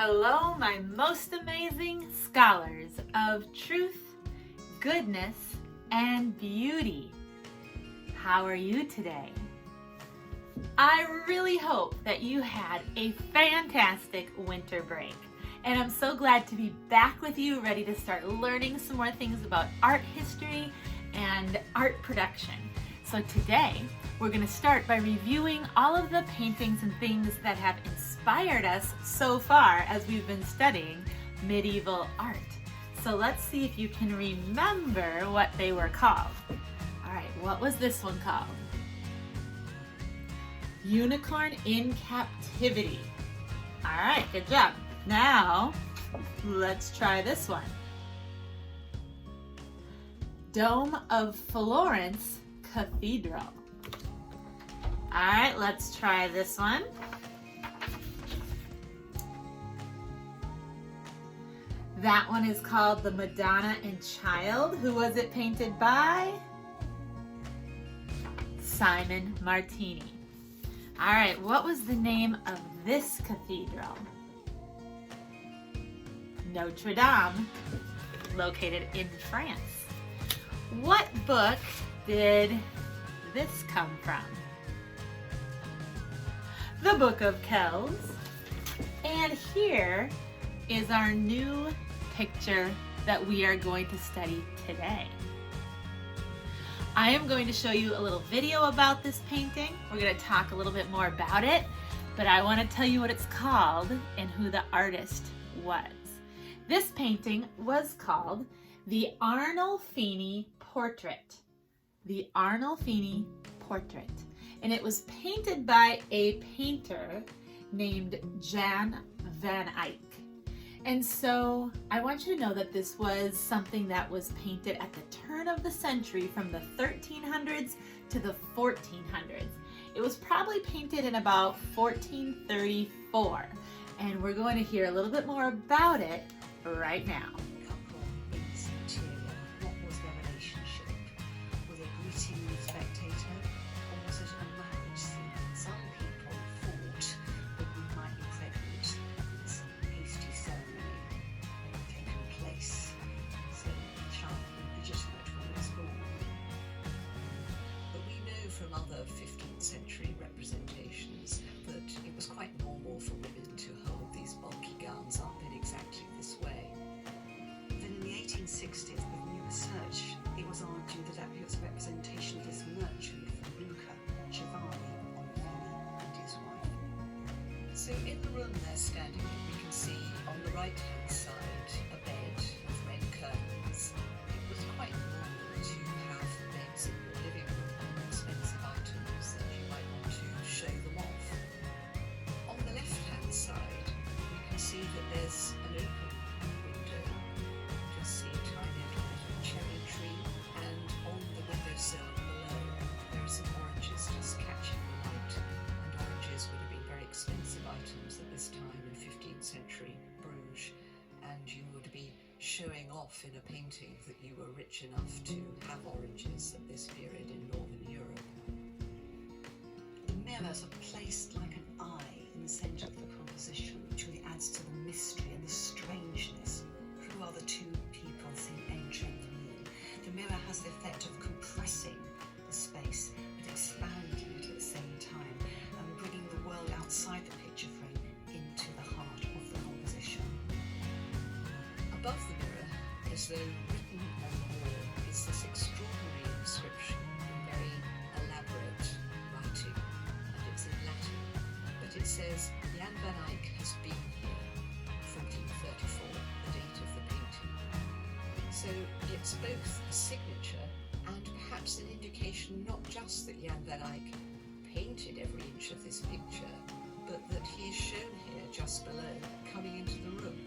Hello, my most amazing scholars of truth, goodness, and beauty. How are you today? I really hope that you had a fantastic winter break. And I'm so glad to be back with you, ready to start learning some more things about art history and art production. So today, we're going to start by reviewing all of the paintings and things that have inspired us so far as we've been studying medieval art. So let's see if you can remember what they were called. All right, what was this one called? Unicorn in Captivity. All right, good job. Now, let's try this one. Dome of Florence Cathedral. All right, let's try this one. That one is called the Madonna and Child. Who was it painted by? Simon Martini. All right, what was the name of this cathedral? Notre Dame, located in France. What book did this come from? The Book of Kells. And here is our new picture that we are going to study today. I am going to show you a little video about this painting. We're going to talk a little bit more about it, but I want to tell you what it's called and who the artist was. This painting was called the Arnolfini Portrait. The Arnolfini Portrait. And it was painted by a painter named Jan van Eyck. And so I want you to know that this was something that was painted at the turn of the century from the 1300s to the 1400s. It was probably painted in about 1434. And we're going to hear a little bit more about it right now. What was their relationship? Were they greeting the spectator, or was it a marriage scene? Some people thought that we might be pregnant in this hasty ceremony that had taken place, so the child would be legitimate when it was born. But we know from other 15th century representations that it was quite normal for women to hold these bulky gowns up in exactly this way. Then in the 1860s, with new research, it was argued that that was a representation of this merchant from Lucca, Giovanni Onfini, and his wife. So in the room they're standing in, we can see on the right-hand side a bed with red curtains. It was quite normal to have beds in your living room and expensive items that you might want to show them off. On the left-hand side, we can see that there's an open window. Just see a tiny little cherry tree, and on the windowsill below there are some oranges just catching the light, and oranges would have been very expensive items at this time in 15th century Bruges, and you would be showing off in a painting that you were rich enough to have oranges at this period in Northern Europe. The mirrors are placed like an eye in the centre of the composition, which really adds to the mystery and the strangeness. Who are the two people seen entering the room? The mirror has the effect of compressing the space but expanding it at the same time and bringing the world outside the picture frame into the heart of the composition. Above the mirror, as though written on the wall, is this extraordinary inscription in very elaborate writing, and it's in Latin, but it says Jan van Eyck has been here, 1434, the date of the painting. So it's both a signature and perhaps an indication not just that Jan van Eyck painted every inch of this picture, but that he is shown here just below, coming into the room.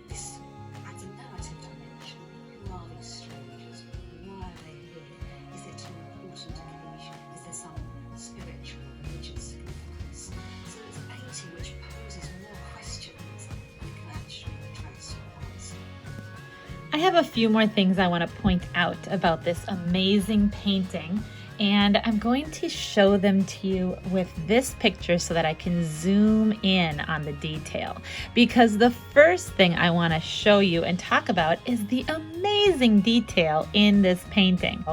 This adds a narrative dimension. Who are these strangers? Why are they here? Is it an important occasion? Is there some spiritual or religious significance? So it's a painting which poses more questions than it can actually address or answer. I have a few more things I want to point out about this amazing painting And I'm going to show them to you with this picture so that I can zoom in on the detail. Because the first thing I want to show you and talk about is the amazing detail in this painting.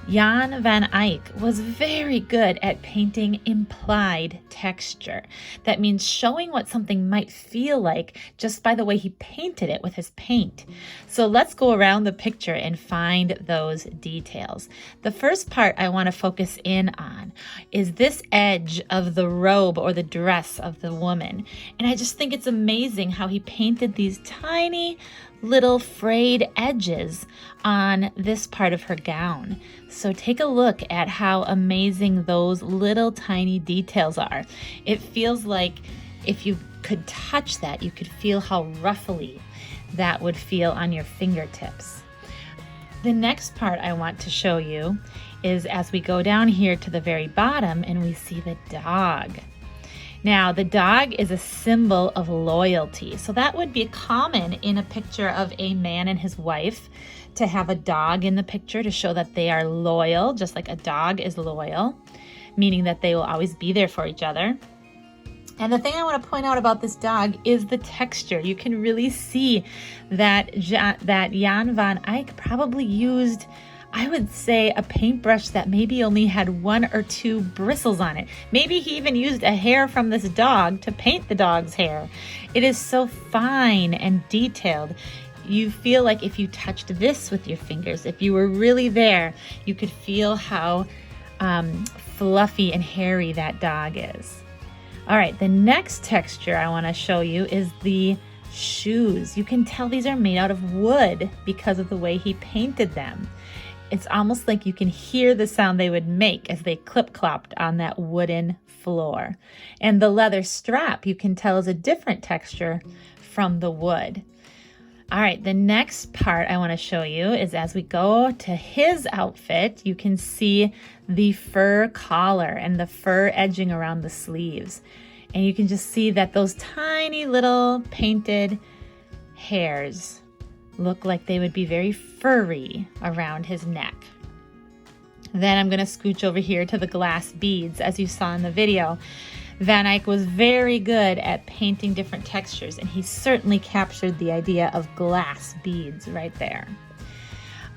Jan van Eyck was very good at painting implied texture. That means showing what something might feel like just by the way he painted it with his paint. So let's go around the picture and find those details. The first part I want to focus in on is this edge of the robe or the dress of the woman. And I just think it's amazing how he painted these tiny little frayed edges on this part of her gown. So take a look at how amazing those little tiny details are. It feels like if you could touch that, you could feel how ruffly that would feel on your fingertips. The next part I want to show you is as we go down here to the very bottom and we see the dog. Now, the dog is a symbol of loyalty. So that would be common in a picture of a man and his wife to have a dog in the picture to show that they are loyal, just like a dog is loyal, meaning that they will always be there for each other. And the thing I want to point out about this dog is the texture. You can really see that Jan van Eyck probably used, I would say, a paintbrush that maybe only had 1 or 2 bristles on it. Maybe he even used a hair from this dog to paint the dog's hair. It is so fine and detailed. You feel like if you touched this with your fingers, if you were really there, you could feel how fluffy and hairy that dog is. All right, the next texture I want to show you is the shoes. You can tell these are made out of wood because of the way he painted them. It's almost like you can hear the sound they would make as they clip-clopped on that wooden floor. And the leather strap, you can tell, is a different texture from the wood. All right, the next part I want to show you is as we go to his outfit, you can see the fur collar and the fur edging around the sleeves. And you can just see that those tiny little painted hairs look like they would be very furry around his neck. Then I'm going to scooch over here to the glass beads. As you saw in the video, Van Eyck was very good at painting different textures, and he certainly captured the idea of glass beads right there.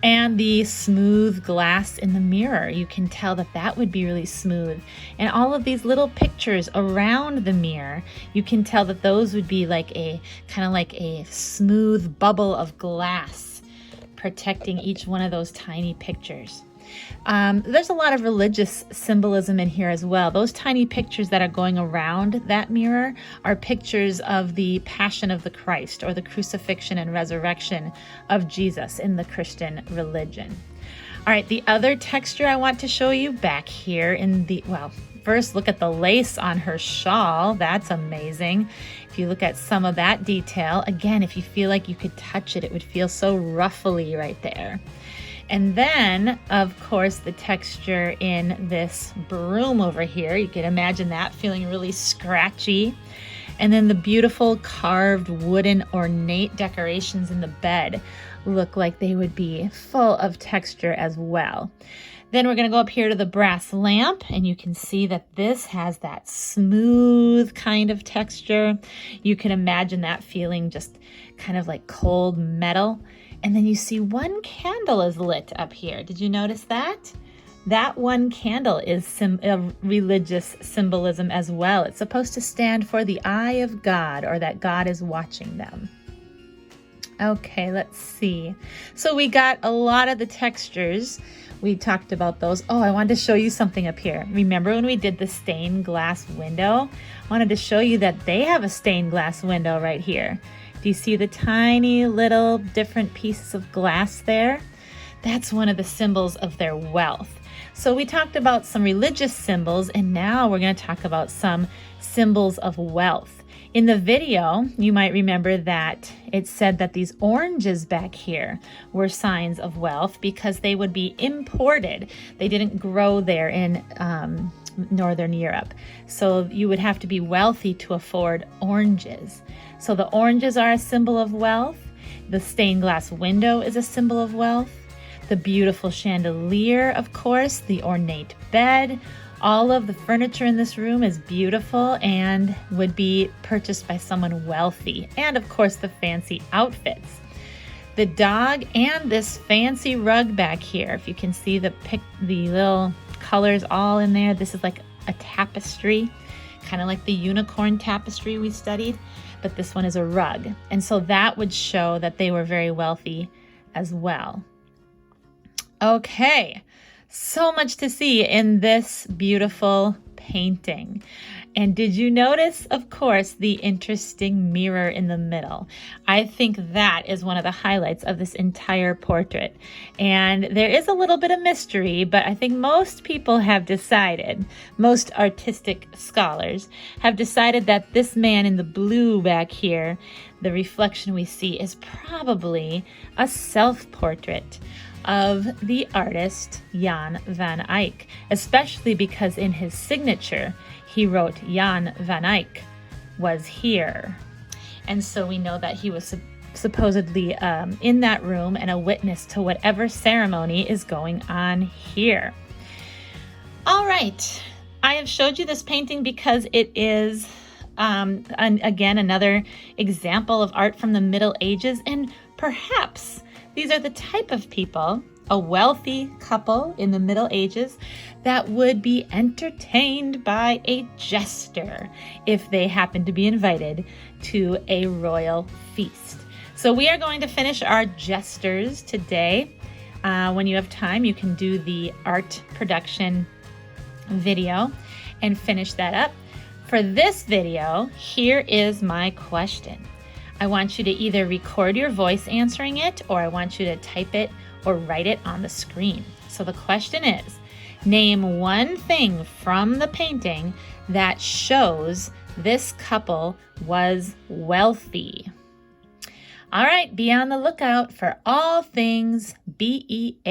And the smooth glass in the mirror, you can tell that that would be really smooth. And all of these little pictures around the mirror, you can tell that those would be like a kind of like a smooth bubble of glass protecting each one of those tiny pictures. There's a lot of religious symbolism in here as well. Those tiny pictures that are going around that mirror are pictures of the Passion of the Christ, or the crucifixion and resurrection of Jesus in the Christian religion. All right, the other texture I want to show you back here in the, well, first look at the lace on her shawl. That's amazing. If you look at some of that detail, again, if you feel like you could touch it, it would feel so ruffly right there. And then, of course, the texture in this broom over here, you can imagine that feeling really scratchy. And then the beautiful carved wooden ornate decorations in the bed look like they would be full of texture as well. Then we're going to go up here to the brass lamp, and you can see that this has that smooth kind of texture. You can imagine that feeling just kind of like cold metal. And then you see one candle is lit up here. Did you notice that? That one candle is religious symbolism as well. It's supposed to stand for the eye of God, or that God is watching them. Okay, let's see. So we got a lot of the textures. We talked about those. Oh, I wanted to show you something up here. Remember when we did the stained glass window? I wanted to show you that they have a stained glass window right here. Do you see the tiny little different pieces of glass there? That's one of the symbols of their wealth. So we talked about some religious symbols, and now we're going to talk about some symbols of wealth. In the video, you might remember that it said that these oranges back here were signs of wealth because they would be imported. They didn't grow there in Northern Europe. So you would have to be wealthy to afford oranges. So the oranges are a symbol of wealth. The stained glass window is a symbol of wealth. The beautiful chandelier, of course, the ornate bed. All of the furniture in this room is beautiful and would be purchased by someone wealthy. And of course, the fancy outfits. The dog and this fancy rug back here. If you can see the little colors all in there. This is like a tapestry, kind of like the unicorn tapestry we studied, but this one is a rug. And so that would show that they were very wealthy as well. Okay, so much to see in this beautiful painting. And did you notice, of course, the interesting mirror in the middle? I think that is one of the highlights of this entire portrait. And there is a little bit of mystery, but I think most people have decided, most artistic scholars have decided that this man in the blue back here, the reflection we see, is probably a self-portrait of the artist Jan van Eyck, especially because in his signature, he wrote Jan van Eyck was here. And so we know that he was supposedly in that room and a witness to whatever ceremony is going on here. All right, I have showed you this painting because it is, again, another example of art from the Middle Ages, and perhaps these are the type of people, a wealthy couple in the Middle Ages, that would be entertained by a jester if they happen to be invited to a royal feast. So we are going to finish our jesters today. When you have time, you can do the art production video and finish that up. For this video, here is my question. I want you to either record your voice answering it, or I want you to type it or write it on the screen. So the question is, name one thing from the painting that shows this couple was wealthy. All right, be on the lookout for all things beautiful.